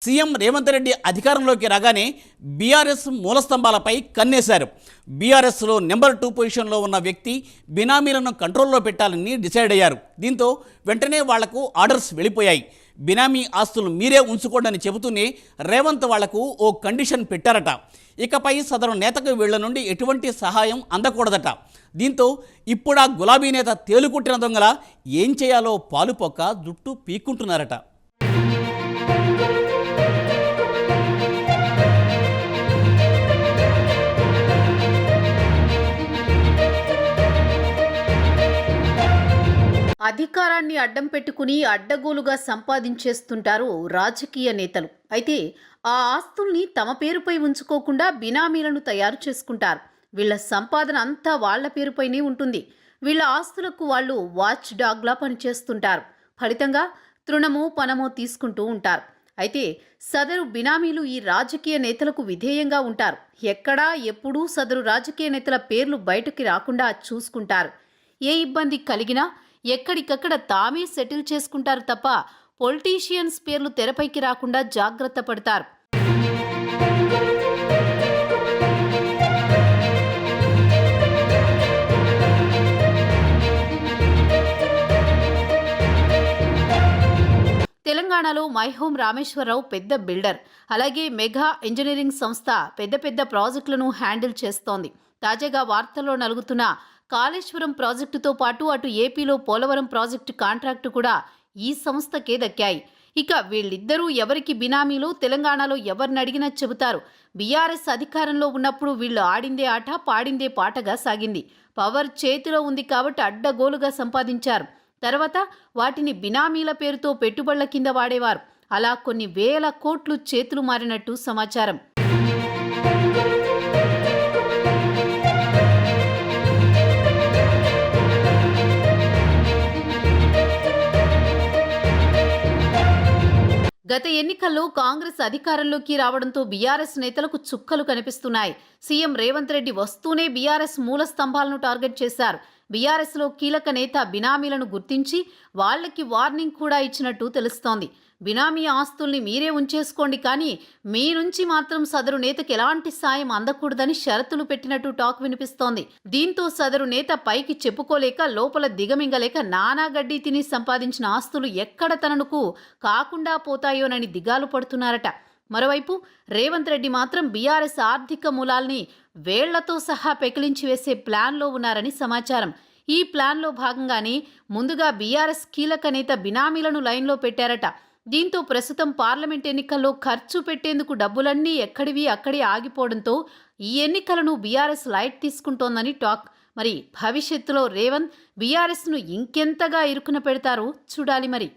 CM Revanth Reddy అధికారంలోకి రాగానే BRS మూలస్తంభాలపై కన్నేశారు. బీఆర్ఎస్లో నెంబర్ 2 పొజిషన్లో ఉన్న వ్యక్తి బినామీలను కంట్రోల్లో పెట్టాలని డిసైడ్ అయ్యారు. దీంతో వెంటనే వాళ్లకు ఆర్డర్స్ వెళ్ళిపోయాయి. బినామీ ఆస్తులు మీరే ఉంచుకోండి చెబుతూనే రేవంత్ వాళ్లకు ఓ కండిషన్ పెట్టారట. ఇకపై సదరు నేతకు వీళ్ల నుండి ఎటువంటి సహాయం అందకూడదట. దీంతో ఇప్పుడా గులాబీ నేత తేలుకుట్టిన దొంగల ఏం చేయాలో పాలుపోక జుట్టు పీక్కుంటున్నారట. అధికారాన్ని అడ్డం పెట్టుకుని అడ్డగోలుగా సంపాదించేస్తుంటారు రాజకీయ నేతలు. అయితే ఆ ఆస్తుల్ని తమ పేరుపై ఉంచుకోకుండా బినామీలను తయారు చేసుకుంటారు. వీళ్ల సంపాదన అంతా వాళ్ల పేరుపైనే ఉంటుంది. వీళ్ల ఆస్తులకు వాళ్ళు వాచ్ డాగ్లా పనిచేస్తుంటారు. ఫలితంగా తృణమో పనమో తీసుకుంటూ ఉంటారు. అయితే సదరు బినామీలు ఈ రాజకీయ నేతలకు విధేయంగా ఉంటారు. ఎక్కడా ఎప్పుడూ సదరు రాజకీయ నేతల పేర్లు బయటకి రాకుండా చూసుకుంటారు. ఏ ఇబ్బంది కలిగినా ఎక్కడికక్కడ తామే సెటిల్ చేసుకుంటారు తప్ప పొలిటీషియన్స్ పేర్లు తెరపైకి రాకుండా జాగ్రత్త పడతారు. తెలంగాణలో మైహోం రామేశ్వరరావు పెద్ద బిల్డర్. అలాగే మెగా ఇంజనీరింగ్ సంస్థ పెద్ద పెద్ద ప్రాజెక్టులను హ్యాండిల్ చేస్తోంది. తాజాగా వార్తల్లో నలుగుతున్న కాళేశ్వరం ప్రాజెక్టుతో పాటు అటు ఏపీలో పోలవరం ప్రాజెక్టు కాంట్రాక్టు కూడా ఈ సంస్థకే దక్కాయి. ఇక వీళ్ళిద్దరూ ఎవరికి బినామీలు తెలంగాణలో ఎవరిని అడిగినా చెబుతారు. బీఆర్ఎస్ అధికారంలో ఉన్నప్పుడు వీళ్ళు ఆడిందే ఆట పాడిందే పాటగా సాగింది. పవర్ చేతిలో ఉంది కాబట్టి అడ్డగోలుగా సంపాదించారు. తర్వాత వాటిని బినామీల పేరుతో పెట్టుబడుల కింద వాడేవారు. అలా కొన్ని వేల కోట్లు చేతులు మారినట్టు సమాచారం. గత ఎన్నికల్లో కాంగ్రెస్ అధికారంలోకి రావడంతో బీఆర్ఎస్ నేతలకు చుక్కలు కనిపిస్తున్నాయి. సీఎం రేవంత్ రెడ్డి వస్తూనే బీఆర్ఎస్ మూల స్తంభాలను టార్గెట్ చేశారు. బీఆర్ఎస్లో కీలక నేత బినామీలను గుర్తించి వాళ్లకి వార్నింగ్ కూడా ఇచ్చినట్టు తెలుస్తోంది. బినామీ ఆస్తుల్ని మీరే ఉంచేసుకోండి, కానీ మీ నుంచి మాత్రం సదరు నేతకి ఎలాంటి సాయం అందకూడదని షరతులు పెట్టినట్టు టాక్ వినిపిస్తోంది. దీంతో సదరు నేత పైకి చెప్పుకోలేక లోపల దిగమింగలేక నానా గడ్డి తిని సంపాదించిన ఆస్తులు ఎక్కడ తనకు కాకుండా పోతాయోనని దిగాలు పడుతున్నారట. మరోవైపు రేవంత్ రెడ్డి మాత్రం బీఆర్ఎస్ ఆర్థిక మూలాల్ని వేళ్లతో సహా పెకిలించి వేసే ప్లాన్లో ఉన్నారని సమాచారం. ఈ ప్లాన్లో భాగంగానే ముందుగా బీఆర్ఎస్ కీలక నేత బినామీలను లైన్లో పెట్టారట. దీంతో ప్రస్తుతం పార్లమెంట్ ఎన్నికల్లో ఖర్చు పెట్టేందుకు డబ్బులన్నీ ఎక్కడివి అక్కడే ఆగిపోవడంతో ఈ ఎన్నికలను బీఆర్ఎస్ లైట్ తీసుకుంటోందని టాక్. మరి భవిష్యత్తులో రేవంత్ బీఆర్ఎస్ను ఇంకెంతగా ఇరుకున పెడతారో చూడాలి మరి.